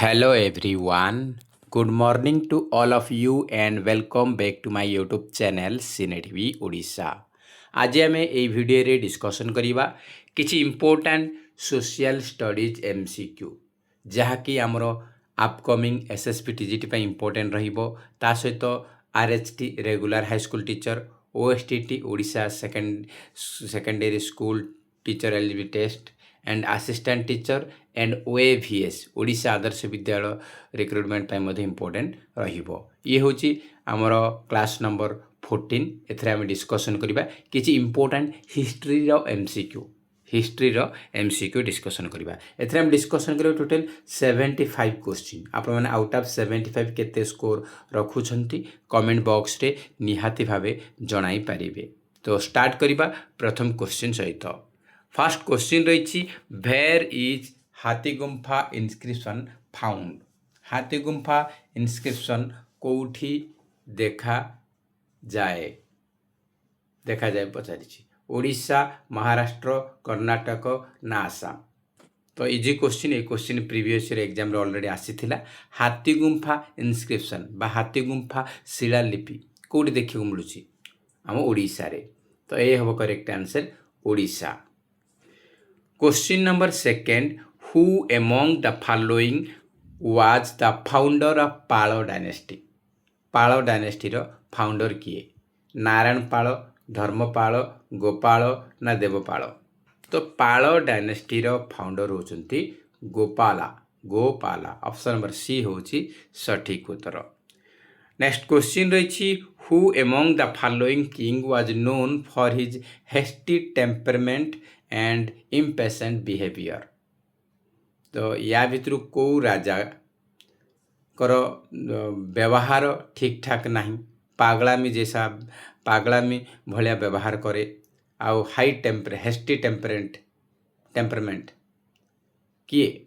Hello everyone. Good morning to all of you and welcome back to my YouTube channel Cine TV Odisha. आज आम ये video discussion करवा किसी important social studies MCQ जहाँकि आमर upcoming SSP TGT important ता सहित RHT regular high school teacher OSTT Odisha secondary school teacher eligibility test and assistant teacher and OAVS Odisha Adarsha Vidyalaya recruitment important रहिबो। ये हूँ आमर क्लास नंबर 14 एथरे आम डिस्कसन करबा किछि इम्पोर्टेंट हिस्ट्री MCQ डिस्कसन करबा। एथरे आम डिस्कसन करबा टोटल 75 क्वेश्चन। आपण माने आउट ऑफ 75 केते स्कोर रखुछंती कमेंट बॉक्स रे निहाती भाबे जणाई पारिबे। तो स्टार्ट करबा प्रथम क्वेश्चन सहित। फर्स्ट क्वेश्चन रही where is Hathigumpha इनस्क्रिप्शन found. Hathigumpha इनस्क्रिप्शन कौठी देखा जाए पचारि ओडिशा महाराष्ट्र कर्नाटक ना आसाम। तो इजी क्वेश्चन। ये क्वेश्चन प्रीवियस ईयर एग्जाम रे ऑलरेडी आसीथिला। हाथीगुम्फा इनस्क्रिप्शन बा हाथीगुम्फा शिलालिपि कौटी देखियो मिलुची आम ओडिशा रे। तो ये हम correct answer Odisha. Question number second who among the following was the founder of Pala dynasty. Pala dynasty रो फाउंडर किए? नारायण पाल, धर्मपाल, गोपाल ना देवपाल। तो पाल डायनेस्टी रो फाउंडर होचंती गोपाला। ऑप्शन नंबर सी होची सठिक उत्तर। नेक्स्ट क्वेश्चन रही who among the following king was known for his hasty temperament and impatient behaviour. तो या भितर को राजा कर व्यवहार ठीक ठाक नहीं, पागलामी जैसा पागलामी भलिया व्यवहार करे आउ हेस्टी टेम्परमेंट किए?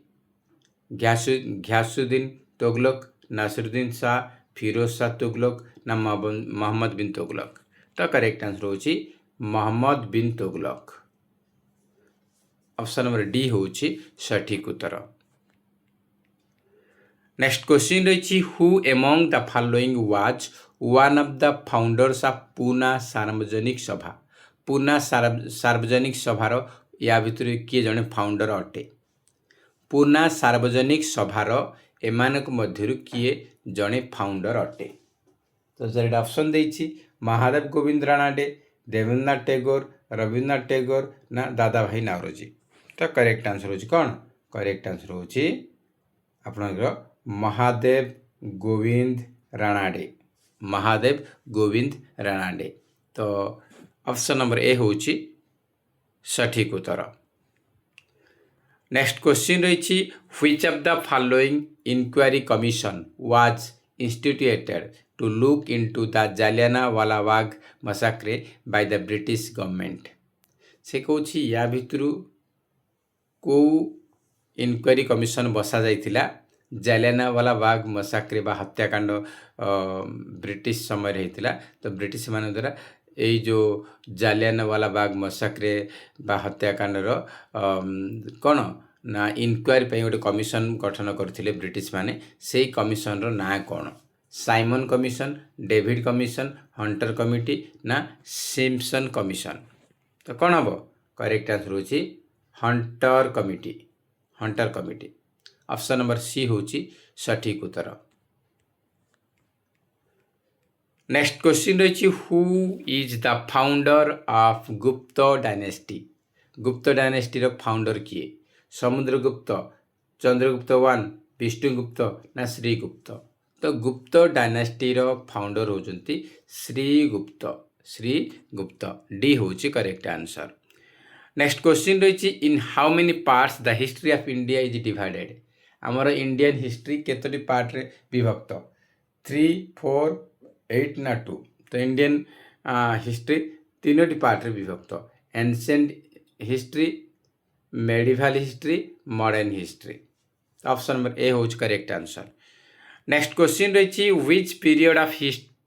घियासुद्दीन तुगलक, नासिरुद्दीन शाह, फिरोज शाह तुगलक ना मोहम्मद बिन तुगलक। तो करेक्ट आंसर होची Mohammad bin Tughlaq. Option number D होची सठिक उत्तर। नेक्स्ट क्वेश्चन रही who among the following was one of the founders of Poona सार्वजनिक सभा। पूना सार्वजनिक सभार या भितर किए जने फाउंडर अटे? पूना सार्वजनिक सभार एमानक मध्यरु किए जने फाउंडर अटे? तो जरा ऑप्शन देछि महादेव गोविंद राणाडे, देवेंद्रनाथ टैगोर, रविन्द्रनाथ टैगोर ना दादा भाई नावरोजी। तो करेक्ट आंसर होची कौन? करेक्ट आंसर होची आपनकर महादेव गोविंद राणाडे। महादेव गोविंद राणाडे। तो ऑप्शन नंबर ए होची सठिक उत्तर। नेक्स्ट क्वेश्चन रही which of the following inquiry commission was instituted to look into the Jallianwala Bagh massacre by the British government. से कहूँ या भितर को इनक्वायरी कमिशन बसा जाइथिला जालियानवाला बाग मसाक्रे बा हत्याकांड ब्रिटिश समय होता। तो ब्रिटिश मान द्वारा यही जो जालियानवाला बाग मसाक्रे बा हत्याकांड कौन ना इनक्वायरी गोटे कमिशन गठन करथिले ब्रिटिश माने। से कमिशन रो ना कौन? Simon commission, David commission, Hunter committee ना सिम्पसन कमिशन। तो कौन हम? करेक्ट आंसर होची Hunter committee. Option number C होची सठिक उत्तर। नेक्स्ट क्वेश्चन रही who is the founder of Gupta dynasty. Gupta dynasty रो फाउंडर किए? समुद्रगुप्त, चंद्रगुप्त वन, विष्णुगुप्त ना श्रीगुप्त। तो गुप्त डायनेस्टी रो फाउंडर होचंती श्रीगुप्त। डी होची करेक्ट आंसर। नेक्स्ट क्वेश्चन रही in how many parts the history of India is divided. आमर इंडियन हिस्ट्री केतोटी पार्ट रे विभक्त? 3, 4, 8 ना 2। तो इंडियन हिस्ट्री तीनोटी पार्ट रे विभक्त। Ancient history, medieval history, modern history. Option number A होच करेक्ट आंसर। नेक्स्ट क्वेश्चन रही which period of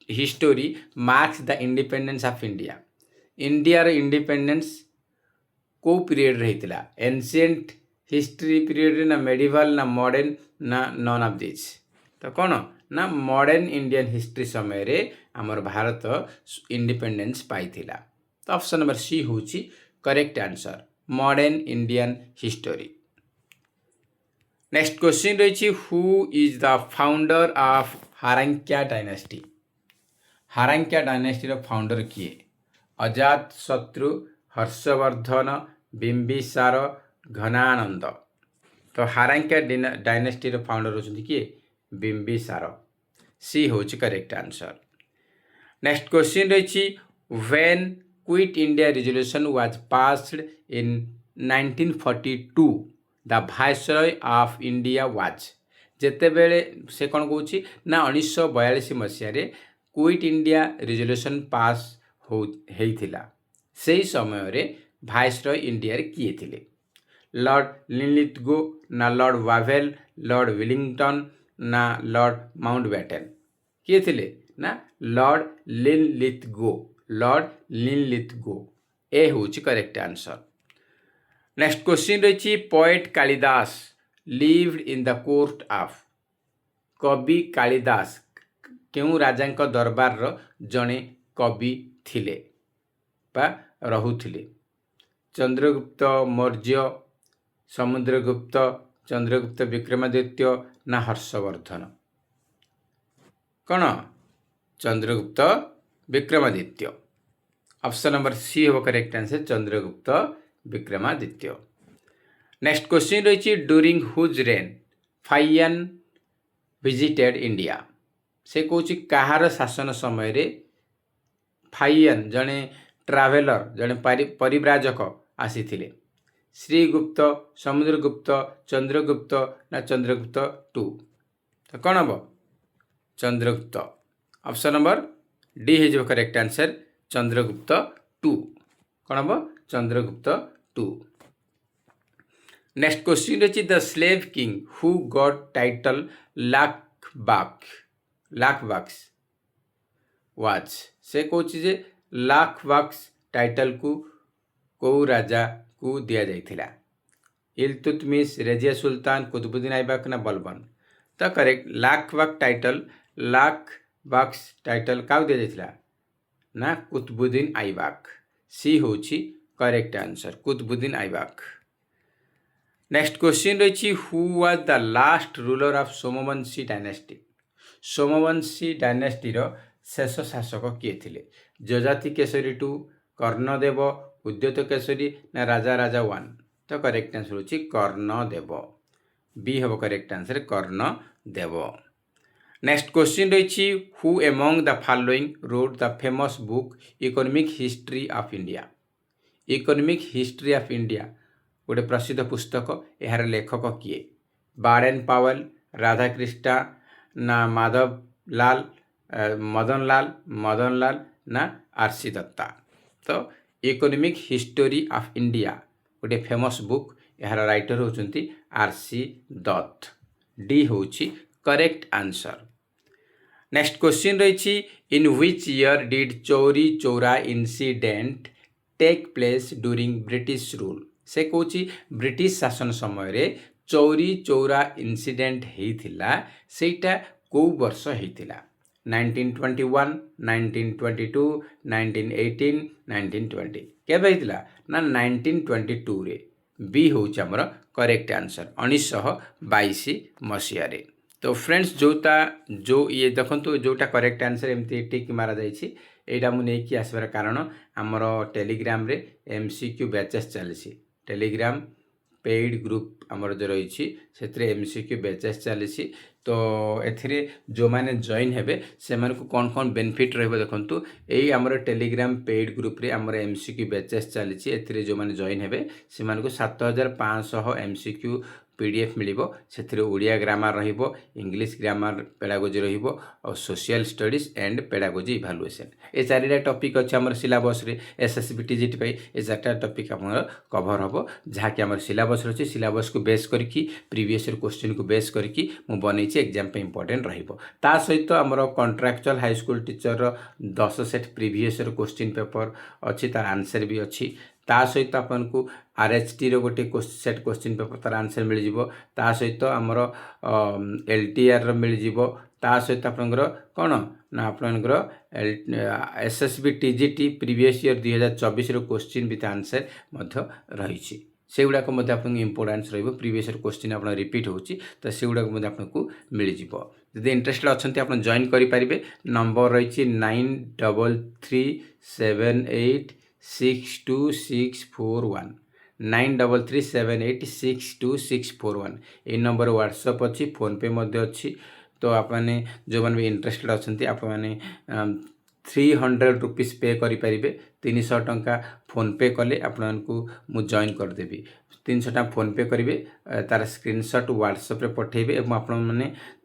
history marks the independence of India. India रो इंडिपेंडेंस को पीरियड रही? एंशिएंट हिस्ट्री पीरियड ना medieval ना modern ना नन ऑफ दिस तो कौन ना मॉडर्न इंडियन हिस्ट्री समय रे आमर भारत इंडिपेंडेंस पाइथिला तो ऑप्शन नंबर सी होची correct answer modern Indian history. Next question रही who is the founder of Haryanka dynasty. Haryanka dynasty रो फाउंडर किए अजात शत्रु हर्षवर्धन बिंबिसार घनानंद तो हारंक्या डायनेस्टी रो फाउंडर होचंती किए बिंबिसार सी होची करेक्ट आंसर। नेक्स्ट क्वेश्चन रही when Quit India resolution was passed in 1942 the viceroy of India was जेतेबेले से कौन कौच ना 1942 मसीह क्विट इंडिया रिजोल्यूशन पास होइथिला सेही समय रे वाइसरॉय इंडिया रे किए थिले लॉर्ड लिनलिथगो ना लॉर्ड वावेल लॉर्ड विलिंगटन ना लॉर्ड माउंटबेटन किए थिले ना लॉर्ड लिनलिथगो ए होची करेक्ट आंसर। नेक्स्ट क्वेश्चन रही poet Kalidasa lived in the court of कवि कालिदास केउ राजा दरबार रो जड़े कवि थिले बा रहुथिले चंद्रगुप्त मौर्य समुद्रगुप्त चंद्रगुप्त विक्रमादित्य ना हर्षवर्धन कौन Chandragupta Vikramaditya option number C हो correct answer Chandragupta Vikramaditya. Next question रही during whose reign Faxian visited India से कौच कहार शासन समय रे फाइयन जड़े ट्रावेलर जड़े परिव्राजक आसी श्रीगुप्त समुद्रगुप्त चंद्रगुप्त ना चंद्रगुप्त टू तो कौन हम चंद्रगुप्त ऑप्शन नंबर डी है करेक्ट आंसर चंद्रगुप्त टू कौन हम चंद्रगुप्त टू। नेक्स्ट क्वेश्चन रही the slave king who got title Lakhbaksh was से कौच जे लाखबाक्स टाइटल को राजा को दिया जाइथिला इल्तुतमिश रेजिया सुल्तान कुतुबुद्दीन ऐबक ना बलबन तो करेक्ट लाखबाक्स टाइटल का दिया जाइथिला ना कुतुबुद्दीन ऐबक सी होची correct answer Qutbuddin Aibak. Next question रही who was the last ruler of Somvanshi dynasty Somvanshi dynasty रो शेष शासक किए थिले जजाति केसरी टू कर्णदेव उद्योत केसरी ना राजा राजा वन तो करेक्ट आंसर होची कर्णदेव बी हम correct answer Karnadev. Next question रही who among the following wrote the famous book economic history of India economic history of India गोटे प्रसिद्ध पुस्तक यार लेखक किए बार्डेन पावेल राधाकृष्ण ना मदन लाल ना R C Dutta economic history of India गोटे फेमस बुक यार राइटर होचंती आरसी दत्त डी होची करेक्ट आंसर। नेक्स्ट क्वेश्चन रही in which year did Chauri Chaura incident take place during British rule से कौची ब्रिटिश शासन समय रे चौरी चौरा इंसिडेंट होइथिला सेटा को वर्ष होइथिला 1921 1922 1918 1920 केबे होइथिला ना 1922 रे बी होची हमर करेक्ट आंसर 1922 मसीहा रे। तो फ्रेंड्स जो ये देखो जोटा करेक्ट आंसर एमती टिक मारा जाइए यहाँ मुझे आसबार कारण आमर टेलीग्राम रे एमसीक्यू बैचेस चली टेलीग्राम पेड ग्रुप आमर जो रही से एमसीक्यू बैचेस चली तो एथिरे जो माने जॉइन हेबे से मानकु कौन कौन बेनिफिट रहबो देखंतु एई हमर टेलीग्राम पेड ग्रुप रे हमर एमसीक्यू बैचेस चली एथिरे जो माने जॉइन हेबे से मानकु 7500 एमसीक्यू पीडीएफ मिलिबो सेथिरे ओडिया ग्रामर रहिबो इंग्लिश ग्रामर पेडागोजी रहिबो और social studies and pedagogy evaluation ए चारिटा टॉपिक अछि हमर सिलेबस रे एसएससी टीजीटी पई ए चारटा टॉपिक हमर कवर हबो जहा कि हमर सिलेबस रछि सिलेबस को बेस करके प्रीवियस ईयर क्वेश्चन को बेस करके मु बनेछि एग्जाम पे इंपोर्टेंट रहिबो ता सहित हमर कॉन्ट्रैक्चुअल हाई स्कूल टीचर रो 10 set previous year question paper अछि तार आंसर भी अछि ता सहित आपको आरएचटी रो गोटे सेट क्वेश्चन पेपर तार आंसर मिल जिवो ता सहित हमर एलटीआर रो मिल जिवो ता सहित आपनकर कोन ना आपनकर एसएसबी टीजीटी प्रीवियस ईयर 2024 रो क्वेश्चन विथ आंसर मध्य रही सेगुड़ाक आपको इम्पोर्टान्स रही प्रीवियस ईयर क्वेश्चन आप रिपीट होची तो सेगुड़ाक आपको मिल जिवो जदि इंटरेस्टेड अच्छा आप जॉइन करेंगे नंबर रही 9337862641 9337862641 ये नंबर व्हाट्सएप अच्छी फोनपे अच्छी तो आपने जो मैंने भी इंटरेस्टेड अच्छा आप 300 रुपीज पे करेंगे 300 टंका फोनपे कले आपको मु जॉइन करदेवी 300 टका फोनपे करेंगे तार स्क्रीनशॉट व्हाट्सएप रे पठेबे एवं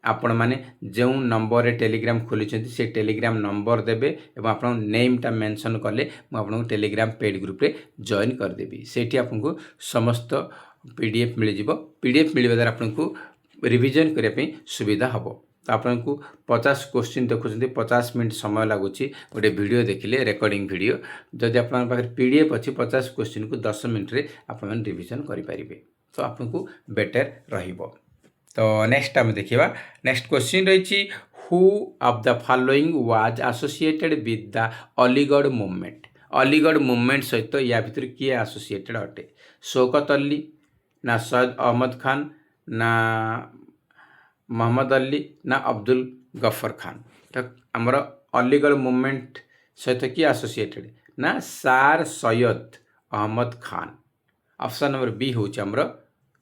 आपण मैंने जो नंबर टेलीग्राम खोली से टेलीग्राम नंबर देबे एवं आप नेमटा मेंशन कले मुझे टेलीग्राम पेड ग्रुप रे जॉइन करदेवी सेठी आपको समस्त पीडीएफ मिल जिवो पीडीएफ मिलवा द्वारा आपको रिवीजन करने सुविधा हम तो आपको 50 क्वेश्चन देखुं 50 मिनट समय लगुच गोटे वीडियो देखिले रेकर्डिंग वीडियो जदि आप पीडीएफ अच्छी 50 क्वेश्चन को 10 मिनट रे आप रिवीजन करेंगे तो आपको बेटर रहिबो। तो नेक्स्ट आम देखा नेक्स्ट क्वेश्चन रही who of the following was associated with the Aligarh movement Aligarh movement सहित या भितर किए एसोसिएटेड अटे शौकत अली ना सैयद अहमद खान ना मोहम्मद अली ना अब्दुल गफर खान तो आमर अलीगढ़ मूवमेंट सहित किए एसोसिएटेड ना sir Syed Ahmad Khan option number B हूँ आमर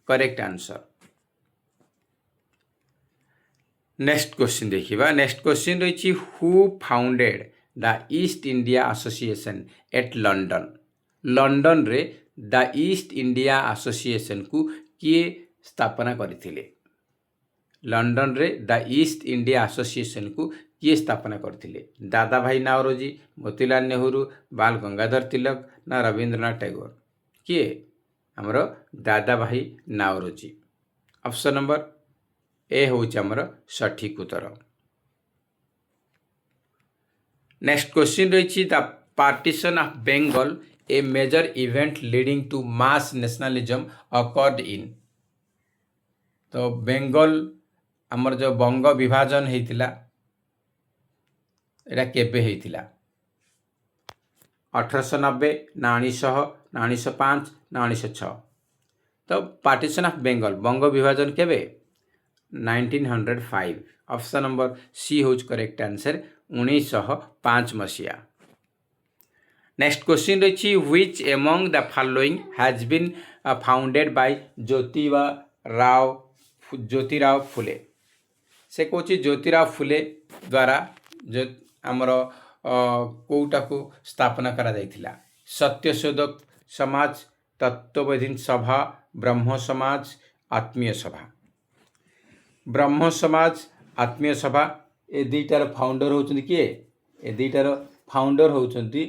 करेक्ट आंसर। नेक्स्ट क्वेश्चन देखिबा नेक्स्ट क्वेश्चन रही who founded the East India Association at London London रे द ईस्ट इंडिया एसोसिएशन को किए स्थापना करथिले लंडन रे द ईस्ट इंडिया एसोसिएशन को किए स्थापना करथिले दादा भाई नावरोजी मोतीलाल नेहरू बाल गंगाधर तिलक ना रविंद्रनाथ टैगोर किए हमर दादा भाई नावरोजी ऑप्शन नंबर ए हूँ आमर सठिक उत्तर। नेक्स्ट क्वेश्चन रही the partition of Bengal a major event leading to mass nationalism occurred in तो बेंगल आमर जो बंग विभाजन होता एटा केबे होता 1890 ना 1900 ना 1905 ना 1906 तो पार्टीशन ऑफ बेंगल बंग विभाजन केबे 1905 ऑप्शन नंबर सी हूँ करेक्ट आंसर 1905 मसीहा। नेक्स्ट क्वेश्चन रही which among the following has been founded by Jyotirao Phule से कौन ज्योतिराव फुले द्वारा जो आमर कोटा को स्थापना करा जाइथिला सत्यशोधक समाज तत्वबोधिनी सभा ब्रह्म समाज आत्मीय सभा ब्रह्म समाज आत्मीय सभा ए दुईटार फाउंडर होचंदी किए ए दुईटार फाउंडर होचंदी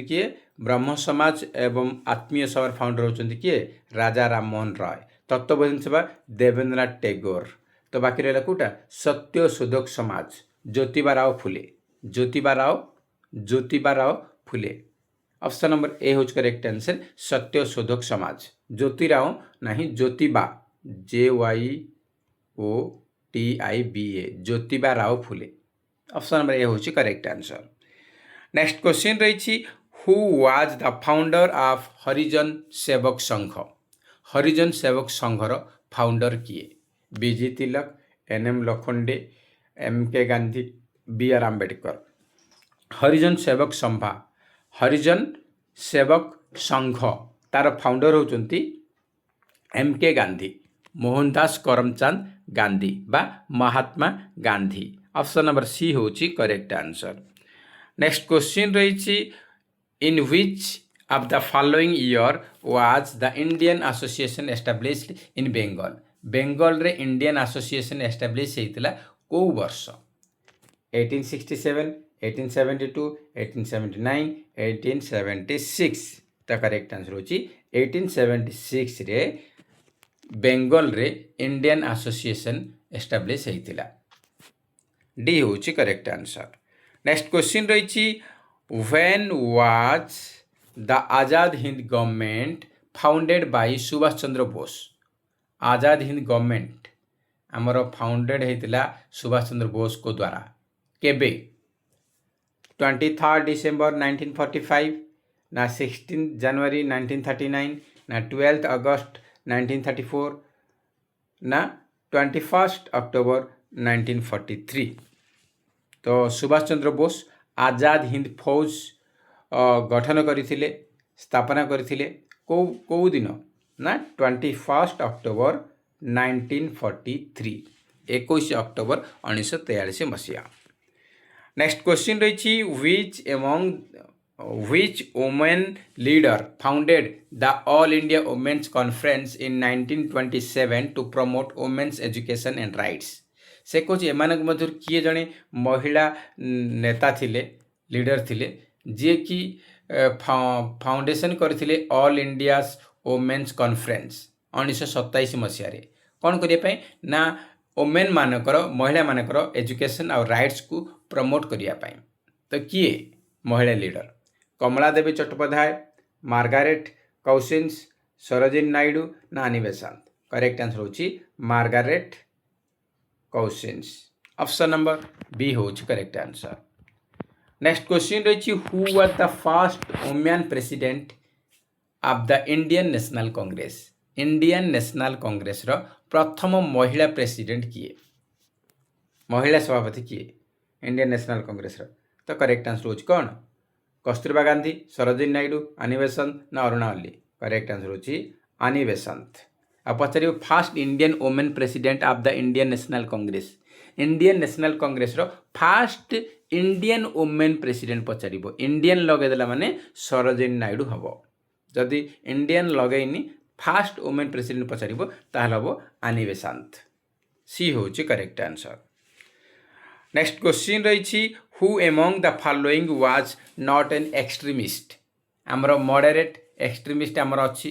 किए ब्रह्म समाज एवं आत्मीय सभा फाउंडर होचंदी किए राजा राममोहन राय तत्वबोधिनी सभा देवेंद्रनाथ टैगोर तो बाकी रहा कोटा Satyashodhak Samaj Jyotiba Rao Phule option number A हूँ करेक्ट आंसर सत्यशोधक समाज ज्योतिराव नहीं Jyotiba JYOTIBA Jyotiba Rao Phule option number A हूँ करेक्ट आंसर। नेक्स्ट क्वेश्चन रही who was the founder of Harijan Sevak Sangh Harijan Sevak Sanghar founder किए बीजी तिलक NM Lokhande MK Gandhi BR Ambedkar हरिजन सेवक संघ तार फाउंडर होचंती MK गांधी मोहनदास करमचंद गांधी बा महात्मा गांधी ऑप्शन नंबर सी हूँ करेक्ट आंसर। नेक्स्ट क्वेश्चन रही in which of the following year was the Indian association established इन बेंगल बेंगल रे Indian association establish होता को वर्ष 1867 1872 1879 1876 तो करेक्ट आंसर होची 1876 रे बेंगल रे इंडियन एसोसिएशन एस्टाब्लिश होता डी हूँ करेक्ट आंसर। नेक्स्ट क्वेश्चन रही when was the Azad Hind government founded by Subhash Chandra Bose. Azad Hind government आमर फाउंडेड होता सुभाष चंद्र बोस को द्वारा केबे 23 डिसेंबर 1945 ना 16 जनवरी 1939 ना 12 अगस्त 1934 ना 21 अक्टोबर 1943। तो सुभाष चंद्र बोस आजाद हिंद फौज गठन करथिले स्थापना करथिले को दिन ना 21 अक्टोबर 1943 21 अक्टोबर 1943 मसीहा। नेक्स्ट क्वेश्चन रही which women leader founded the All India Women's Conference in 1927 to promote women's education and rights। से कौच एमानक मध्य किए जड़े महिला नेता थिले लीडर थिले जे कि फाउंडेशन करथिले ऑल इंडिया वोमेन्स कॉन्फ्रेंस 1927 मसीह कौन करने ना वोमेन मानकर महिला मानकर एजुकेशन और राइट्स को प्रमोट करने। तो किए महिला leader Kamala Devi Chattopadhyay, Margaret Cousins, Sarojini Naidu ना आनी बेसांत। करेक्ट आंसर होची Margaret Cousins. Option number B होची करेक्ट आंसर। नेक्स्ट क्वेश्चन रही who was the first women president of the Indian National Congress. Indian National Congress रो प्रथम महिला प्रेसिडेंट किए महिला सभापति किए इंडियन नेशनल कांग्रेस रो। तो करेक्ट आंसर होची कौन कस्तूरबा गांधी, सरोजिनी नायडू, आनी बेसंत ना अरुणा वल्ली। करेक्ट आंसर होची आनी बेसंत। आ पचार first Indian women president of the Indian National Congress. Indian National Congress रो फास्ट इंडियन वुमेन प्रेसिडेंट पचार इंडियन लगेदेला माने सरोजिनी नायडू हम। जदि इंडियन लगेनी फास्ट वुमेन प्रेसिडेंट पचार ताहले हम आनी बेसांत। सी होची करेक्ट आंसर। नेक्स्ट क्वेश्चन रही who among the following was not an extremist. आमर मॉडरेट एक्सट्रीमिस्ट आमर अच्छी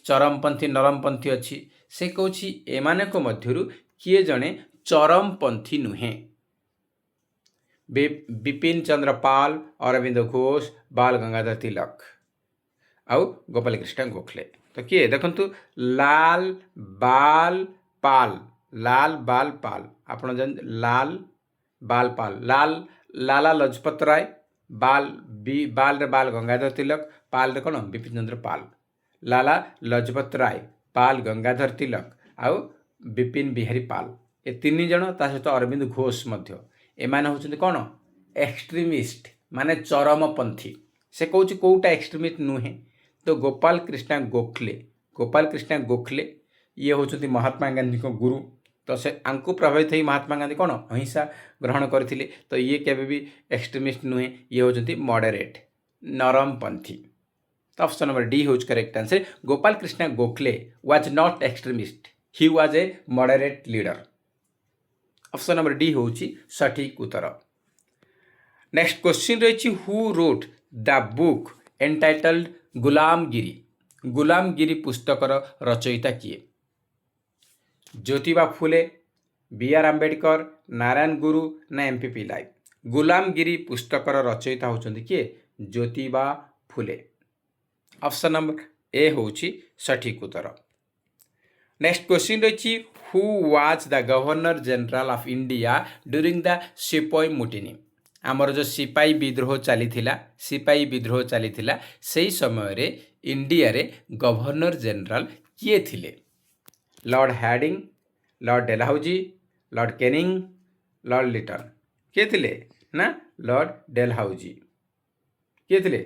चरमपंथी नरमपंथी अच्छी से कौन एमानक मध्यरु किए जड़े चरमपंथी नुहे। विपिन चंद्र पाल, अरविंद घोष, बाल गंगाधर तिलक आउ गोपाल कृष्ण गोखले। तो किए देखु लाल बाल पाल, लाल बाल पाल आपण जन लाल बाल पाल, लाल लाला लजपत राय, बाल रे बाल गंगाधर तिलक, पाल रे कौन विपिन चंद्र पाल। लाला लजपत राय, पाल गंगाधर तिलक आउ विपिन बिहारी पाल ए तीन जन ता सहित अरविंद घोष मध्य एमाने होचंती कौन एक्सट्रीमिस्ट माने चरमपंथी। से कौच कौटा एक्सट्रीमिस्ट नुहे। तो गोपाल कृष्ण गोखले ये होचंती महात्मा गांधी को गुरु। तो से आंकु प्रभावित ही महात्मा गांधी कौन अहिंसा ग्रहण करथिले। तो ये केबे भी एक्सट्रीमिस्ट नुहे, ये होचंती मॉडरेट नरमपंथी। तो ऑप्शन नंबर डी होच correct answer. Gopal Krishna Gokhale was not extremist, he was a moderate leader. Option number D होची सठिक उत्तर। नेक्स्ट क्वेश्चन रही who wrote the book entitled गुलामगिरी। गुलामगिरी पुस्तकर रचयिता किए ज्योतिबा फुले, बी आर आंबेडकर, नारायण गुरु ना एमपी लाइ। गुलामगिरी पुस्तकर रचयिता होचंती किए Jyotiba Phule. Option number A होची सठिक उत्तर। नेक्स्ट क्वेश्चन रही who was the governor general of India during the सिपाही मुटिनी। आमर जो सिपाही विद्रोह चली से समय रे इंडिया रे गवर्नर जनरल किए थिले। Lord Hardinge, Lord Dalhousie, Lord Canning, Lord Lytton किए थिले ना लॉर्ड डेलहाउजी किए थिले।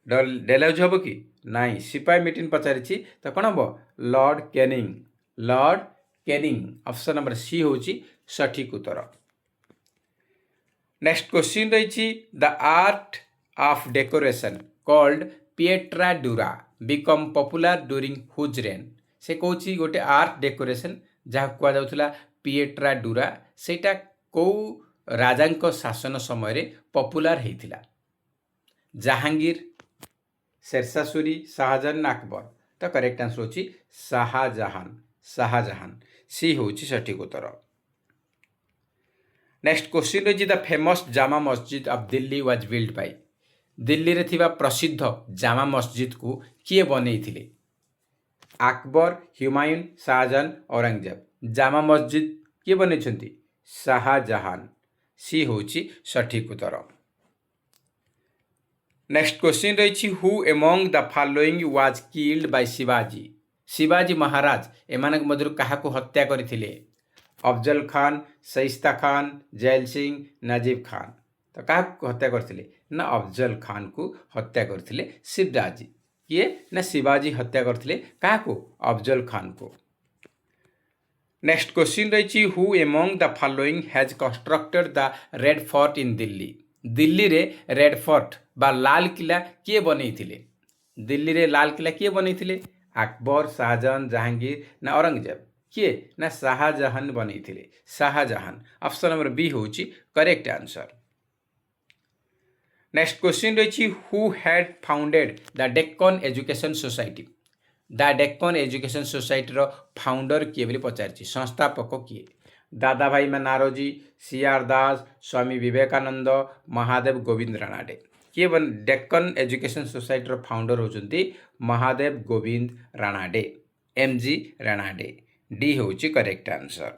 डेलहाउजी हम कि नाई सिपाही मीटिंग पचारि तो कौन हम Lord Canning. Lord Canning option number C होची सठिक उत्तर। नेक्स्ट क्वेश्चन रही the art of decoration called pietra dura become popular during whose reign. से कौन गोटे आर्ट डेकोरेशन जहाँ कहुला पिएट्रा डूरा सेटा कौ राजा शासन समय पॉपुलर होता। जहांगीर, शेरशाह सूरी, शाहजहान ना अकबर। तो करेक्ट आंसर होची शाहजहान। शाहजहान सी होची सठिक उत्तर। नेक्स्ट क्वेश्चन रही the famous Jama Masjid of Delhi was build by. Delhi रे थिबा प्रसिद्ध जामा मस्जिद को किए बनैथिले? আকবর, হুমায়ুন, শাহজাহান, औरंगजेब। জামা মসজিদ କିଏ ବନେଇଛନ୍ତି? শাহজাহান। ସି ହେଉଛି ସଠିକ ଉତ୍ତର। ନେକ୍ସଟ କ୍ୱେଶ୍ଚିନ୍ ରହିଛି who among the following was killed Bai ଶିବାଜୀ? ଶିବାଜୀ ମହାରାଜ ଏମାନଙ୍କ ମଧ୍ୟରୁ କାହାକୁ ହତ୍ୟା କରିଥିଲେ? ଅଫଜଲ ଖାନ, ସୈସ୍ତା ଖାନ, ଜୈଲ ସିଂ, ନଜିବ ଖାନ। ତ କାହାକୁ ହତ୍ୟା କରିଥିଲେ? ନା ଅଫଜଲ ଖାନକୁ ହତ୍ୟା କରିଥିଲେ ଶିବାଜୀ। किए ना शिवाजी हत्या करथिले काहाको? अफजल खान को। नेक्स्ट क्वेश्चन रही who among the following has constructed the Red Fort in Delhi? Delhi रे रेड फोर्ट बा लाल किला किए बनैथिले? दिल्ली रे लाल किला किए बनैथिले? अकबर, शाहजहान, जहांगीर ना औरंगजेब? किए ना शाहजहान बनैथिले। शाहजहान। ऑप्शन नंबर बी होची करेक्ट आंसर। नेक्स्ट क्वेश्चन रही who had founded the Deccan Education Society? The Deccan Education Society रो फाउंडर किए बोली पचारछि? संस्थापक किए? Dadabhai Naoroji, C R Das, Swami Vivekananda, Mahadev Govind Ranade. किए डेक्कन एजुकेशन सोसाइटी रो फाउंडर होचंती महादेव गोविंद राणाडे, एमजी राणाडे। डी होची करेक्ट आंसर।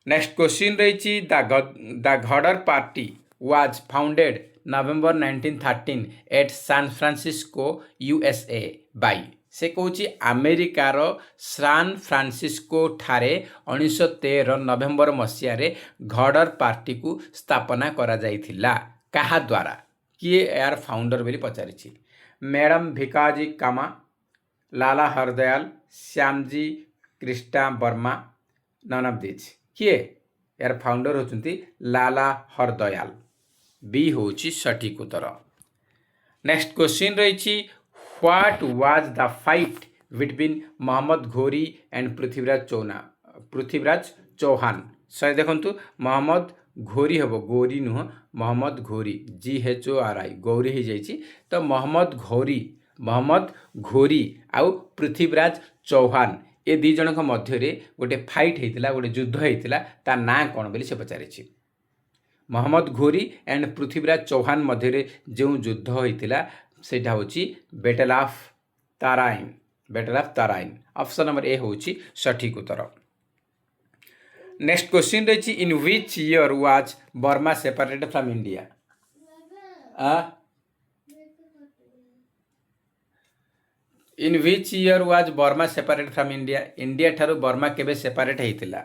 नेक्स्ट क्वेश्चन रही the Ghadar party was founded November 1913 at San Francisco, USA by? से कौची अमेरिकार सान फ्रांसिस्को ठारे 1913 नवेम्बर मसीह घड़र पार्टी को स्थापना करा जाइथिला। कहा द्वारा? किए यार फाउंडर बोली पचारिछि? Madam Bhikaji Cama, Lala Hardayal, Shyamji Krishna Varma, none of this. किए यार फाउंडर होचंती लाला हरदयाल। बी होची सठिक उत्तर। नेक्स्ट क्वेश्चन रही what was the fight between Mohammad Ghori and Prithviraj Chauhan? सही देखंतु मोहम्मद घोरी हम गोरी नुह मोहम्मद घोरी GHORI गौरी हो जाइए। तो मोहम्मद घोरी आउ पृथ्वीराज चौहान ए दी जन मध्य गोटे फाइट होता गोटे युद्ध होता ता ना कौन बोली से पचारि? मोहम्मद घोरी एंड पृथ्वीराज चौहान मध्य जो युद्ध होता सेटा होची battle of Tarain. Battle of Tarain. Option number A होची सठिक उत्तर। नेक्स्ट क्वेश्चन रही in which year was Burma separated from India? In which year was Burma separated from India? India ठारू बर्मा केबे सेपरेट होइतिला?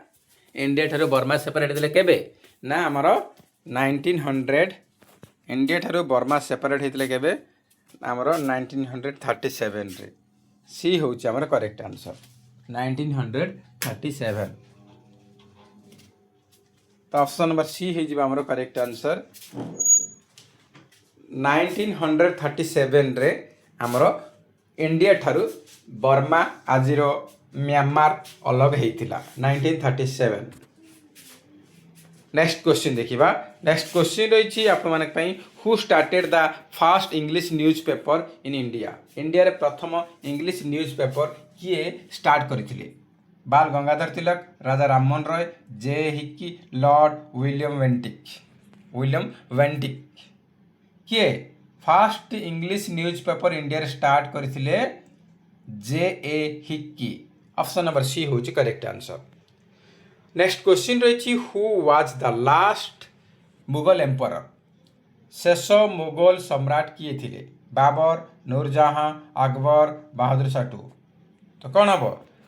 इंडिया ठारू बर्मा सेपरेट होइतिला केबे? ना हमरो 1900। इंडिया ठारू बर्मा सेपरेट होइतिला केबे? हमरो 1937 रे। सी होची हमरो करेक्ट आंसर 1937। तो ऑप्शन नंबर सी हो जिबा हमरो करेक्ट आंसर 1937 रे हमरो इंडिया ठारू बर्मा आजिर म्यांमार अलग होइतिला 1937। नेक्स्ट क्वेश्चन देखिबा। नेक्स्ट क्वेश्चन रही आप who started the first English news paper in India? India रे प्रथम इंग्लिश न्यूज पेपर किए स्टार्ट करथिले? बाल गंगाधर तिलक, राजा राममोहन रॉय, जे हिक्की, लॉर्ड विलियम वेंटिक। किए first English news paper India रे स्टार्ट करथिले? जे हिक्की। ऑप्शन नंबर सी होची करेक्ट आंसर। नेक्स्ट क्वेश्चन रही who was the last Mughal emperor? शेष मुगल सम्राट किए थिले? बाबर, नूरजहां, अकबर, बहादुर शाह टू। तो कौन हम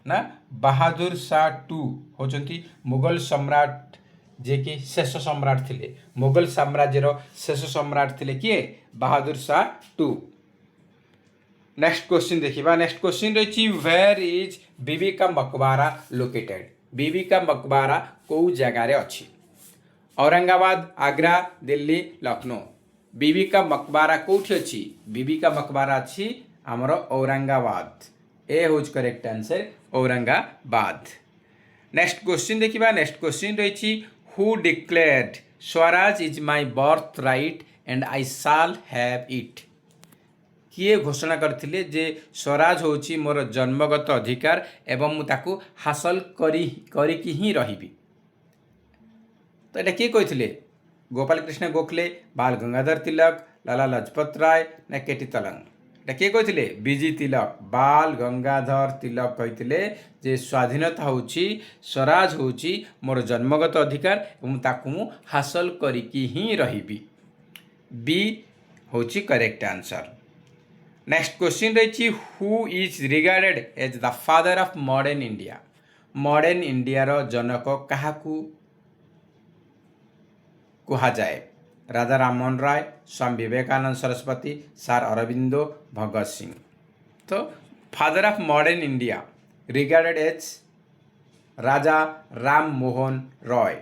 ना बहादुर शाह टू होचंती मुगल सम्राट जे कि शेष सम्राट थिले। मुगल साम्राज्यर शेष सम्राट थिले किए? Bahadur Shah to. Next question देखिबा। नेक्स्ट क्वेश्चन रही वेयर इज बीबी का मकबरा लोकेटेड? बीबी का मकबरा को जगार अच्छी? औरंगाबाद, आग्रा, दिल्ली, लखनऊ। बीबी का मकबरा कौटी अच्छी? बीबी का मकबरा अच्छी आमर औरंगाबाद। ए होज correct answer Aurangabad. Next question देखिबा। नेक्स्ट क्वेश्चन रही who declared swaraj is my birth right and I shall have it? किए घोषणा करथिले जे स्वराज होची मोर जन्मगत अधिकार एवं मु ताकू हासिल करी ही रहिबी? तो एटा किए कहिथिले? गोपाल कृष्ण गोखले, बाल गंगाधर तिलक, लाला लजपत राय ना केटी तलंग? এটা କିଏ କହିଥିଲେ? ବିଜି ତିଲକ। ବାଲ ଗଙ୍ଗାଧର ତିଲକ କହିଥିଲେ ଯେ ସ୍ୱାଧୀନତା ହେଉଛି, ସ୍ୱରାଜ ହେଉଛି ମୋର ଜନ୍ମଗତ ଅଧିକାର ଏବଂ ତାକୁ ମୁଁ ହାସଲ କରିକି ହିଁ ରହିବି। ବି ହେଉଛି କରେକ୍ଟ ଆନ୍ସର। ନେକ୍ସଟ କ୍ୱେଶ୍ଚିନ୍ ରହିଛି who is regarded age the father of modern India? Modern ଇଣ୍ଡିଆର ଜନକ କାହାକୁ କୁହାଯାଏ? राजा राममोहन राय, स्वामी विवेकानंद सरस्वती, सार अरविंदो, भगत सिंह। तो father of modern India regarded as Raja Ram Mohan Roy.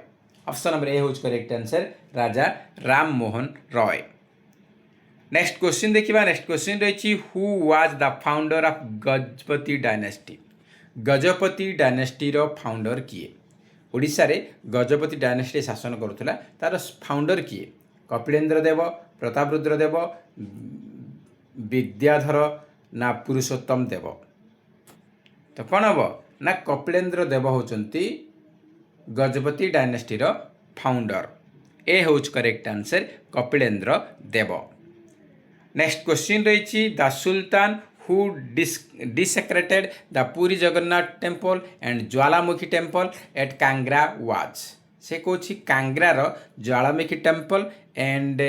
Option number A होज correct answer, Raja Ram Mohan Roy. Next question देखिबा। नेक्स्ट क्वेश्चन रही who was the founder of Gajapati dynasty? Gajapati dynasty रो founder किए? ओडिशा रे गजपति डायनेस्टी शासन करुला, तार फाउंडर किए? कपिलेन्द्र देव, प्रतापरुद्र देव, विद्याधर ना पुरुषोत्तम देव? तो कौन हम ना कपिलेन्द्र देव होचंती गजपति डायनेस्टी रो फाउंडर। ए होच correct answer, Kapilendra Dev. Next question रही the sultan who desecrated the Puri Jagannath temple and Jwalamukhi temple at Kangra was? से कौन कांग्रार ज्वालामुखी टेम्पल एंड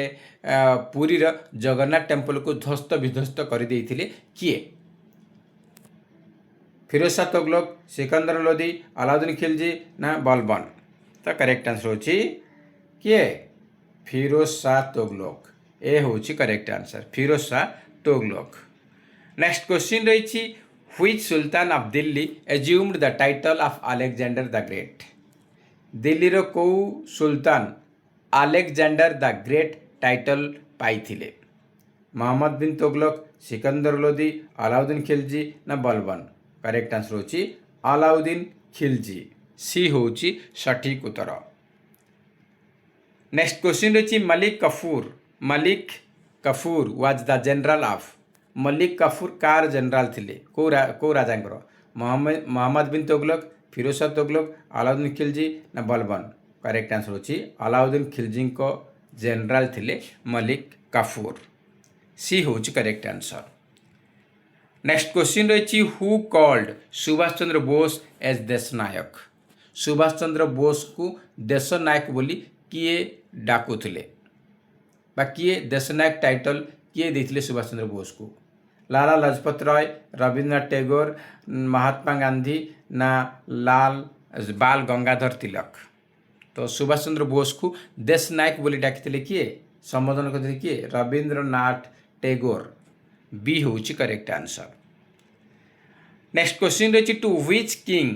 पुरीर जगन्नाथ टेम्पल को ध्वस्त विध्वस्त कर देइथिले किए? फिरोज शाह तुगलक, सिकंदर लोदी, अलाउद्दीन खिलजी ना बलबन? तो करेक्ट आंसर होची किए? फिरोज शाह तुगलक। ए होची correct answer, Firoz Shah Tughlaq. Next question रही which sultan of Delhi assumed the title of Alexander the Great? Delhi रो को sultan Alexander the Great title पाइथिले? मोहम्मद बिन तुगलक, सिकंदर लोदी, अलाउद्दीन खिलजी ना बलबन? करेक्ट आंसर होची अलाउद्दीन खिलजी। सी होची सठिक उत्तर। नेक्स्ट क्वेश्चन रही Malik Kafur. Malik Kafur was the general of? Malik Kafur car general थिले? को राजांकर? मोहम्मद बिन तुगलक, फिरोज शाह तुगलक, अलाउद्दीन खिलजी ना बलबन? करेक्ट आंसर होची अलाउद्दीन खिलजी को जनरल थिले मलिक कफूर। सी होची करेक्ट आंसर। नेक्स्ट क्वेश्चन रही who called Subhash Chandra Bose as Deshnayak? Subhash Chandra Bose को देशनायक बोली किए डाकुथिले बा किए देशनायक टाइटल किए देथिले सुभाष चंद्र बोस को? लाला लजपत राय, रविन्द्रनाथ टैगोर, महात्मा गांधी ना बाल गंगाधर तिलक? तो सुभाष चंद्र बोस को देश नायक बोली डाकिथिले किए? संबोधन करथिले किए? रविन्द्रनाथ टैगोर। बी होची करेक्ट आंसर। नेक्स्ट क्वेश्चन रही to which king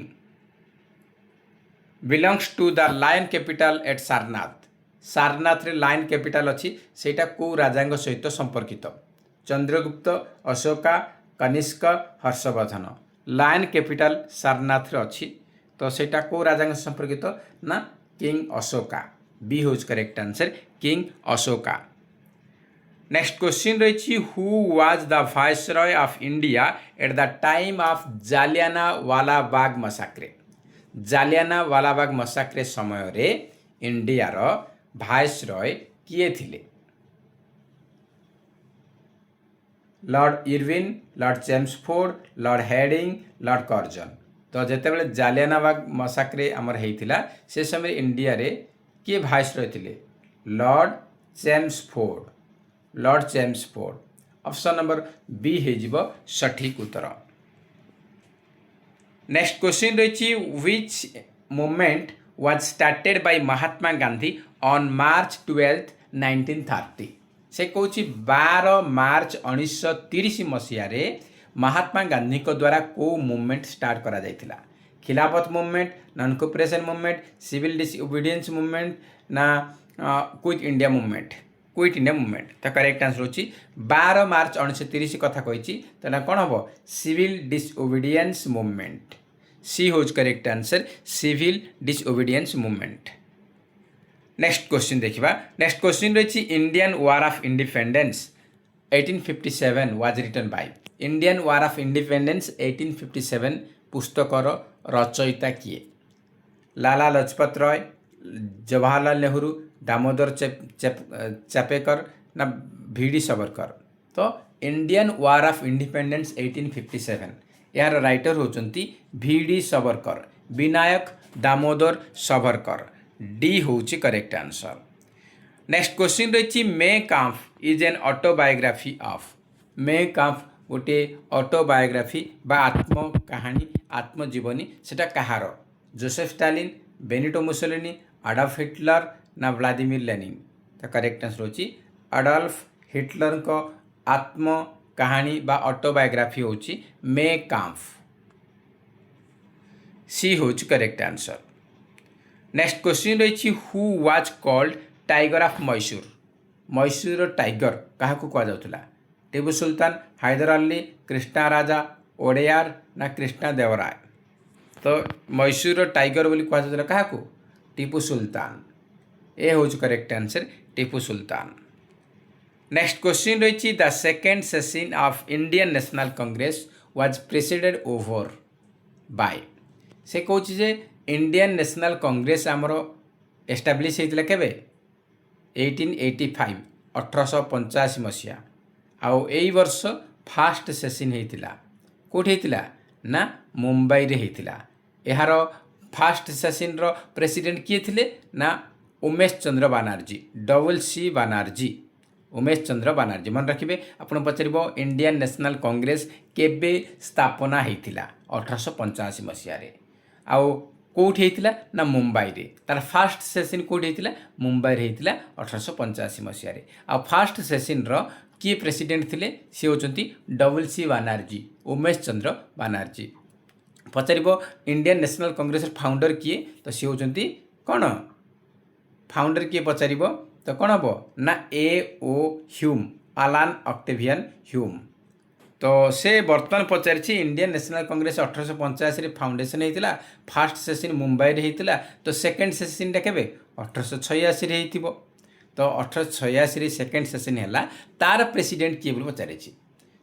belongs to the lion capital at Sarnath? Sarnath रे लायन कैपिटल अच्छी, सेटा को राजांग सहित संपर्कित? चंद्रगुप्त, अशोका, कनिष्क, हर्षवर्धन? लायन कैपिटल सारनाथ रे अच्छी, तो सेटा को राजांग संपर्कित ना किंग अशोका। बी होज correct answer, king Ashoka. Next question रही who was the viceroy of India at the time of Jallianwala Bagh मसाक्रे? Jallianwala Bagh मसाक्रे समय रे इंडिया रो वाइसरॉय किए थिले? Lord Irwin, Lord Chelmsford, Lord heading, Lord Curzon? तो जितेबाला जालियानवाला बाग मसाक्रे आमर होता से समय इंडिया रे किए वाइसरॉय थिले? Lord Chelmsford. Lord Chelmsford. Option number B हो सठिक उत्तर। नेक्स्ट क्वेश्चन रही which movement was started by Mahatma Gandhi on March 12, 1930? से कौन 12 मार्च 1930 मसीह महात्मा गांधी को द्वारा को मूवमेंट स्टार्ट करा जाइथिला? Khilafat movement, non cooperation movement, civil disobedience movement ना quit India movement? Quit India movement. तो करेक्ट आंसर होची 12 मार्च 1930 कथा कही तो कौन हम सिविल डिसओबीडियंस मूवमेंट। सी होज correct answer, civil disobedience movement. Next question देखिबा। नेक्स्ट क्वेश्चन रही Indian war of independence 1857 was written by? Indian war of independence 1857 पुस्तकर रचयिता किए? लाला लजपत राय, जवाहरलाल नेहरू, दामोदर चापेकर ना वीडी सावरकर। तो इंडियन वार ऑफ इंडिपेंडेंस 1857 यार राइटर होचंती वीडी सावरकर, विनायक दामोदर सावरकर। डी होची करेक्ट आंसर। नेक्स्ट क्वेश्चन रही Mein Kampf is an autobiography of. Mein Kampf गोटे ऑटोबायोग्राफी बा आत्म कहानी आत्मजीवनी सेटा कहार? Joseph Stalin, Benito Mussolini, Adolf Hitler ना व्लादिमिर लेनिन। तो करेक्ट आंसर होची अडल्फ हिटलर को आत्म कहानी बा ऑटोबायोग्राफी होची मे काम्फ। सी होची करेक्ट आंसर। नेक्स्ट क्वेश्चन रही who was called tiger of Mysore. Mysore tiger क्या कह जाऊला? टीपू सुल्तान, हैदर अली, कृष्णा राजा ओडेयार ना कृष्णा देवराय। तो मैसूर टाइगर बोली कह जाऊला क्या? टीपू सुल्तान। ए हूँ correct answer Tipu Sultan. Next question रही the second session of Indian National Congress was preceded over by. से कौन जे इंडियन नेशनल कांग्रेस आमर एस्टाब्लीश होता केबे? 1885 1885 मसीहा। आउ यही वर्ष फास्ट सेशन होता कौट होता ना मुंबई रे होता। यार फास्ट सेशन रो प्रेसिडेंट किए थे ना उमेश चंद्र बनर्जी, डबल सी बनर्जी, उमेश चंद्र बनर्जी। मन रखिए आपन पचार इंडियन नेशनल कांग्रेस केबे स्थापना होता? 1885 मसीह। आउ कौट होता ना मुंबई रे। तार फास्ट सेशन कौट होता? मुंबई रे होता 1885 मसीह। आ फास्ट सेशन रो किए प्रेसिडेंट थे? सी होचंती डबल सी बनर्जी, उमेश चंद्र बनर्जी। पचार इंडियन नेशनल कांग्रेस फाउंडर किए? तो सी होचंती कौन फाउंडर किए पचार? तो कौन हम ना ए ओ ह्यूम, आलान ऑक्टेवियन ह्यूम। तो से बर्तमान पचार इंडियन नेशनल कांग्रेस 1885 फाउंडेशन होता। फास्ट सेशन मुंबई रे होता। तो सेकेंड सेशन टा केबे? 1886 हो। तो 1886 सेकेंड सेशन है तार प्रेसिडेंट किए बोली पचार?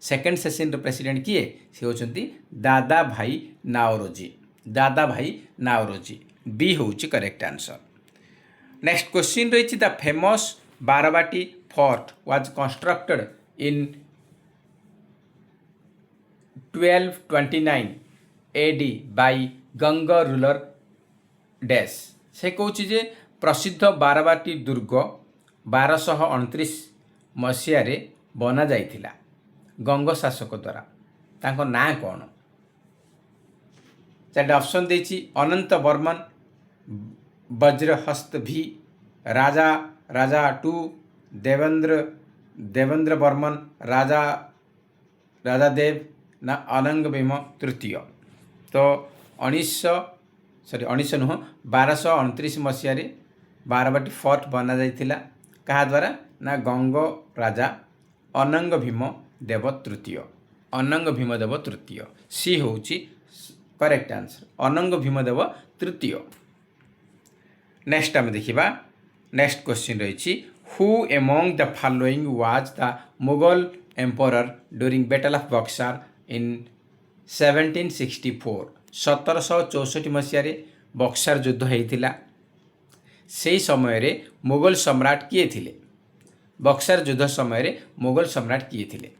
सेकेंड सेशन प्रेसिडेंट किए? सी होचंती दादा भाई नाओरोजी, दादा भाई नाओरोजी। बी होची करेक्ट आंसर। नेक्स्ट क्वेश्चन रही the famous Barabati fort was constructed in 1229 AD by Ganga ruler dash. से कौच जे प्रसिद्ध बारबाटी दुर्ग 1229 मसीह बना जाइथिला गंग शासक द्वारा। तांको ना कौन? चार ऑप्शन देछि अनंत बर्मन, वज्रहस्त भी, राजा राजा टू, देवेंद्र बर्मन, राजा देव ना अनंग भीम तृतीय। तो 19 नुह 1229 मसीह बारबाटी फोर्ट बना जाइथिला कहा द्वारा? ना गंग राजा अनंग भीम देव तृतीय, अनंग भीमदेव तृतीय। सी होची करेक्ट आंसर अनंग भीमदेव तृतीय। नेक्स्ट आम देखा। नेक्स्ट क्वेश्चन रही who among the following was the Mughal emperor during battle of Buxar in 1764। 1764 मसीह बक्सर युद्ध होता। से समय रे मुगल सम्राट किए थिले? बक्सर युद्ध समय मुगल सम्राट किए थिले?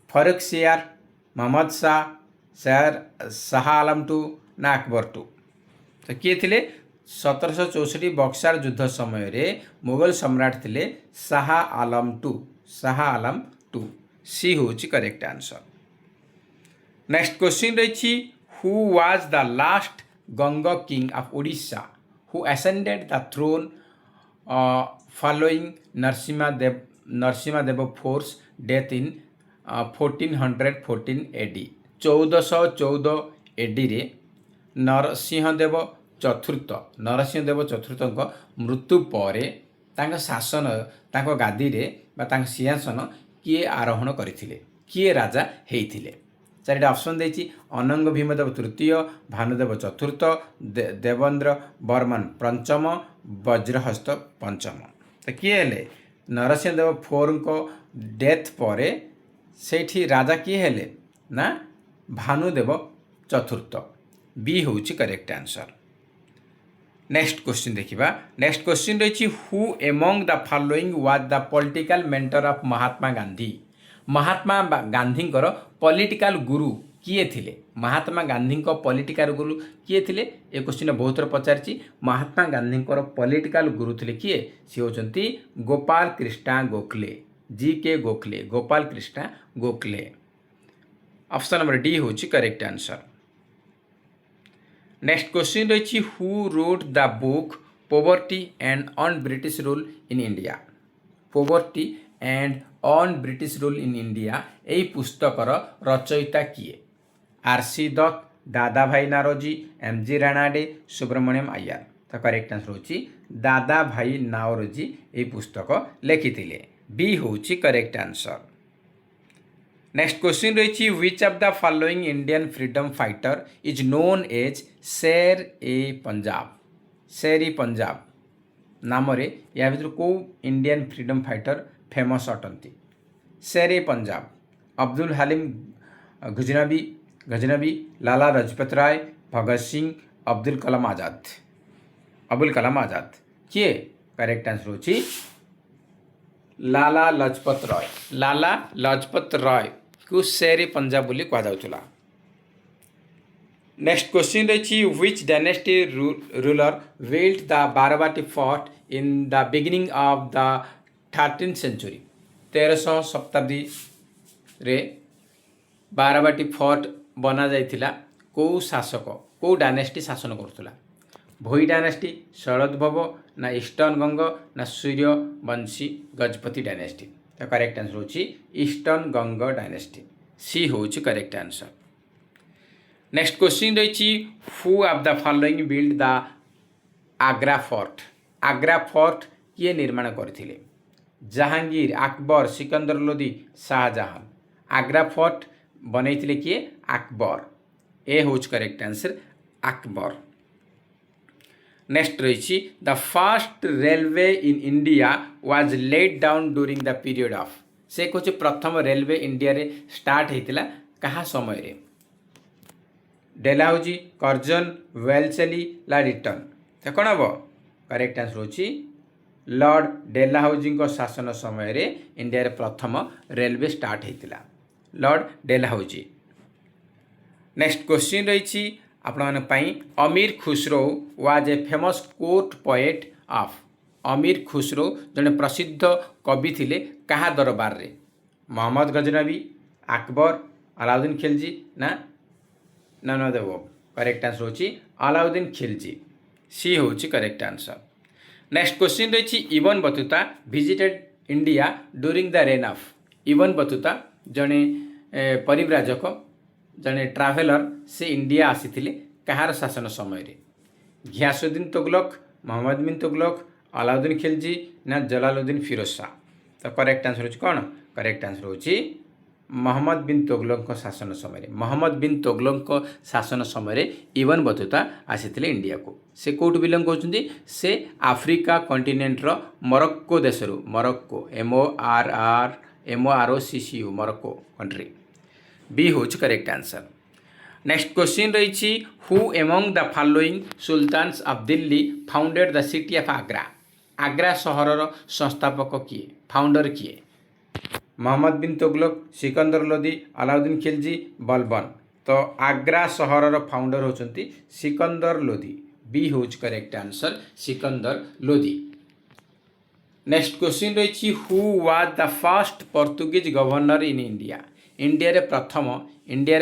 फरुखसियार, मोहम्मद शाह आलम टू ना अकबर टू। तो किए थिले? 1764 बक्सर युद्ध समय मुगल सम्राट थिले Shah Alam two, Shah Alam two. C होची करेक्ट आंसर। नेक्स्ट क्वेश्चन रही who was the last Ganga king of Odisha who ascended the throne following Narasimha Deva fourth's death in 1414 AD। 1414 AD रे नरसिंहदेव चतुर्थ मृत्यु पर शासन गादी रे बा सिंहासन किए आरोहण करथिले? किए राजा हेइथिले? चारिटा ऑप्शन देछि अनंग भीमदेव तृतीय, भानुदेव चतुर्थ, देवेंद्र बर्मन पंचम, वज्रहस्त पंचम। तो किए हेले? नरसिंहदेव फोर को डेथ पर सेठी राजा किए हेले ना भानुदेव चतुर्थ। बी होची करेक्ट आंसर। नेक्स्ट क्वेश्चन देखिबा नेक्स्ट क्वेश्चन रही who among the following was the political mentor of Mahatma Gandhi Mahatma Gandhi political गुरु किए थिले महात्मा गांधी पॉलिटिकल गुरु किए थिले ए क्वेश्चन बहुत थर पचारछि महात्मा गांधी पॉलिटिकल गुरु थिले किए सी होचंती गोपाल कृष्ण गोखले जी के Gokhale Gopal Krishna Gokhale option number D होची करेक्ट आंसर नेक्स्ट क्वेश्चन रही who wrote the book poverty and on British rule in India poverty and on British rule in India यही पुस्तकर रचयिता किए आरसी दत्त दादा भाई नारोजी एमजी राणाडे सुब्रमण्यम अय्यर तो करेक्ट आंसर होची दादा भाई नारोजी यही पुस्तक लिखिथिले बी होची करेक्ट आंसर नेक्स्ट क्वेश्चन रही which of the following Indian freedom fighter is known as Sher e Punjab नाम रे या भीतर को इंडियन फ्रीडम फाइटर फेमस अटंती शेर ए पंजाब अब्दुल हलीम गजनबी लाला लाजपत राय भगत सिंह अब्दुल कलाम आजाद किए करेक्ट आंसर होची लाला लाजपत राय को शेर ए पंजाब बोली कह जाउथला नेक्स्ट क्वेश्चन रही which dynasty ruler built the Barabati fort in the beginning of the 13th century 1300 शताब्दी रे बारवाटी फोर्ट बना जाइथिला को शासक को डायनेस्टी शासन करथुला भोई डायनेस्टी शरदभव ना ईस्टर्न गंग ना सूर्यवंशी गजपति डायनेस्टी तो करेक्ट आंसर होची ईस्टर्न गंग डायनेस्टी सी होची करेक्ट आंसर नेक्स्ट क्वेश्चन रही who of the following build the Agra fort किए निर्माण करथिले जहांगीर अकबर सिकंदर लोदी शाहजहां आग्रा फोर्ट बनैथिले किए अकबर ए होची करेक्ट आंसर अकबर नेक्स्ट रही the first railway in India was laid down during the period of से कौन प्रथम रेलवे इंडिया रे स्टार्ट होता क्या समय रे डेलाउजी कर्जन वेलसेली ला रिटर्न तो कौन हम करेक्ट आंसर होची लॉर्ड डेलाहाउजी शासन समय रे इंडिया रे प्रथम रेलवे स्टार्ट होता लॉर्ड डेलाहाउजी नेक्स्ट क्वेश्चन रही आपण अमीर Khusro was a famous court poet of अमीर खुसरो जड़े प्रसिद्ध कवि थिले कहा दरबार रे मोहम्मद गजनबी अकबर अलाउद्दीन खिलजी ना none of the above correct answer होची अलाउद्दीन खिलजी सी होची करेक्ट आंसर नेक्स्ट क्वेश्चन रही Ibn Battuta visited India during the reign of Ibn Battuta जड़े परिव्राजक जड़े ट्राभेलर से इंडिया आसी कहार शासन समय रे घियासुद्दीन तुगलक मोहम्मद बिन तुगलक अलाउद्दीन खिलजी ना जलालुद्दीन फिरोज शाह तो करेक्ट आंसर होची कौन करेक्ट आंसर होची मोहम्मद बिन तुगलक शासन समय मोहम्मद बिन तुगलक शासन समय इबन बतुता आसी इंडिया को से कौट बिलंग करते से आफ्रिका कंटिनेंटर मोरक्को देशरू Morocco MOROCCO Morocco country B होच करेक्ट आंसर नेक्स्ट क्वेश्चन रही who among the following sultans of Delhi founded the city of Agra सहरर संस्थापक किए फाउंडर किए मोहम्मद बिन तुगलक सिकंदर लोदी अलाउद्दीन खिलजी बलबन तो आग्रा सहरर फाउंडर होचंती सिकंदर लोदी बी होच correct answer Sikandar Lodi next question रही who was the first Portuguese governor in India India रे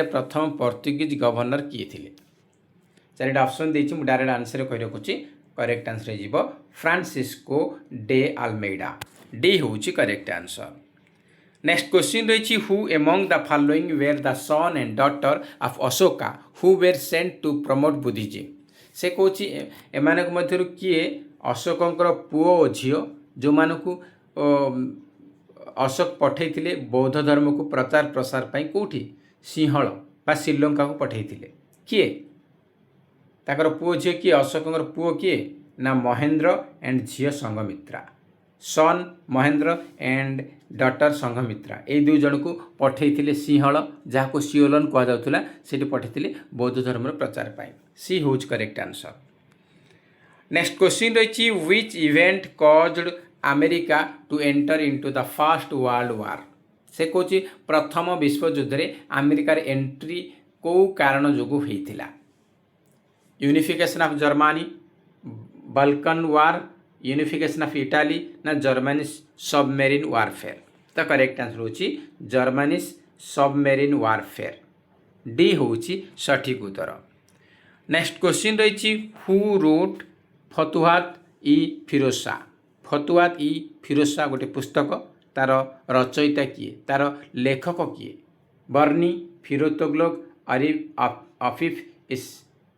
प्रथम पोर्तुगीज गवर्नर किए थिले चारिटा ऑप्शन देछि मु डायरेक्ट आंसर कहि रखुछि करेक्ट आंसर जीव फ्रांसिस्को डे अल्मेडा डी होछि करेक्ट आंसर नेक्स्ट क्वेश्चन रही who among the following were the son and daughter of Ashoka who were sent to promote Buddhism से कौची एमानक मध्यरु किए अशोकंकर पुओ और झियो जो मानकु अशोक पठेइथिले बौद्ध धर्म को प्रचार प्रसार पाई कोठी सिंहल बा श्रीलंका को पठेइथिले किए ताकर पुओ झियो किए अशोकंकर पुओ किए ना महेंद्र एंड झियो Sanghamitra son Mahendra and daughter Sanghamitra ए दुई जन को पठेइथिले सिंहल जहाँ को सियोलन कह जाउथुला सेठी पठेइथिले बौद्ध धर्म प्रचार पाई सी होज करेक्ट आंसर नेक्स्ट क्वेश्चन रही which event caused America to enter into the first world war से कौन प्रथम विश्वयुद्ध रे अमेरिकार एंट्री को कारण जो होता unification of Germany Balkan war unification of Italy ना जर्मनी सबमेरीन वारफेयर तो करेक्ट आंसर होची जर्मनी सबमेरीन वारफेयर डी होची सठिक उत्तर। नेक्स्ट क्वेश्चन रही हु रोट फतुहात इ फिरोज शाह फतुहात इ फिरोज शाह गोटे पुस्तक तार रचयिता किए तार लेखक किए बर्नी फिरोज तुगलक अरिफ अफीफ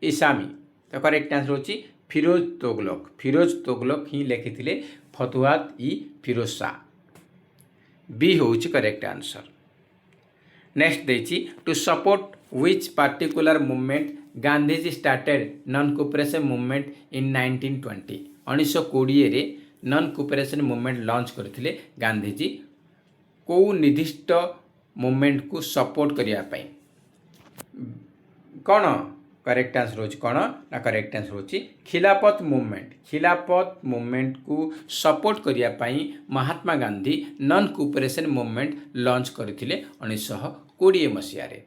इसामी तो करेक्ट आंसर होची फिरोज तुगलक ही लिखिथिले फतुहात इ फिरोज शाह बी होची करेक्ट आंसर। नेक्स्ट देची to support which particular movement Gandhiji started non cooperation movement in 1920 1920 रे नॉन कोऑपरेशन मूवमेंट लॉन्च करथिले गांधीजी को निर्दिष्ट मूवमेंट को सपोर्ट करिया पई कौन करेक्ट आंसर होची कौन ना करेक्ट आंसर होची खिलाफत मूवमेंट को सपोर्ट करिया पई Mahatma Gandhi non cooperation movement launch करथिले 1920 मसीहा रे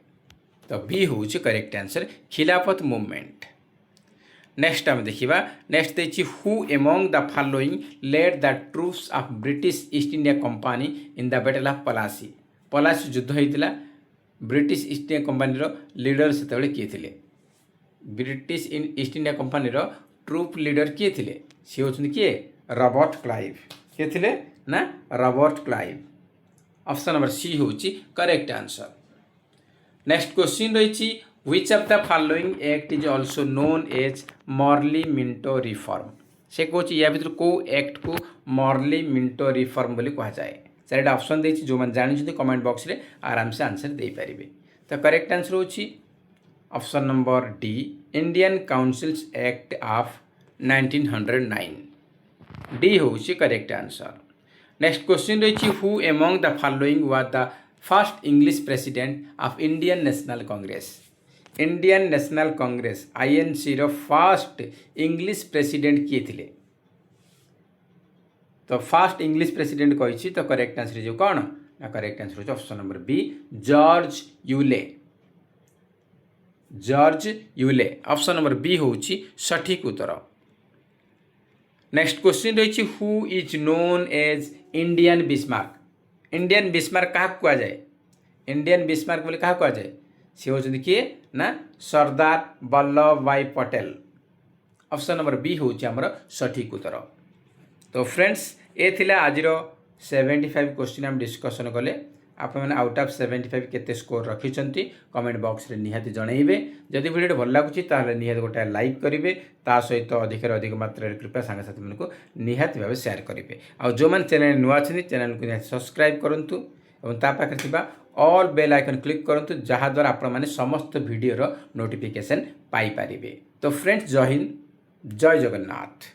तो बी होची correct answer Khilafat movement. Next आम देखिबा नेक्स्ट देछि who among the following led the troops of British East India Company in the battle of Plassey युद्ध होइतिला ब्रिटिश ईस्ट इंडिया कंपनी रो लीडर सेतबेले किए थिले ब्रिटिश ईस्ट इंडिया कंपनी रो ट्रूप लीडर किए थिले सी होचुन किए रॉबर्ट क्लाइव किए थिले ना Robert Clive option number C होची करेक्ट आंसर। नेक्स्ट क्वेश्चन रही which of the following act is also known as Morley Minto reform से कौन या भर कौ एक्ट को मॉर्ली मिंटो रिफॉर्म बोली कह जाए चार ऑप्शन देछि जो मैंने जानी कमेंट बॉक्स रे आराम से आंसर दे पारिबे तो करेक्ट आंसर होछि option number D Indian councils act of 1909 D होछि करेक्ट आंसर। नेक्स्ट क्वेश्चन रही who among the following was the first English president of Indian National Congress INC रो फर्स्ट इंग्लिश प्रेसिडेंट किए थिले तो फर्स्ट इंग्लिश प्रेसिडेंट कही तो correct answer जो कौन ना करेक्ट आंसर हो option number B George Yule option number B होची सठिक उत्तर। नेक्स्ट क्वेश्चन रही who is known as Indian Bismarck क्या कह जाए इंडियन बिस्मार्क बोले क्या कह जाए सी होचंदी किए ना सरदार वल्लभ भाई पटेल ऑप्शन नंबर बी होची हमर सठिक उत्तर। तो फ्रेंड्स ए थिला आजिर 75 क्वेश्चन हम डिस्कसन कले आप मैंने आउट ऑफ 75 केते स्कोर रखिछंती कमेंट बॉक्स रे निहाती जणाइबे जदि वीडियो भल लागुची ताले निहाती गोटे लाइक करिवे ता सहित अधिक मात्रा रे कृपया सांग साथी मन को निहाती भाबे शेयर करिवे आ जो मन चैनल नुआ छथि चैनल को निहाती सब्सक्राइब करंतु एवं ता पाखरे थिबा ऑल बेल आइकन क्लिक करंतु जहा द्वारा आपण माने समस्त वीडियो रो नोटिफिकेशन पाई पारिबे। तो फ्रेंड्स जय हिंद जय जगन्नाथ।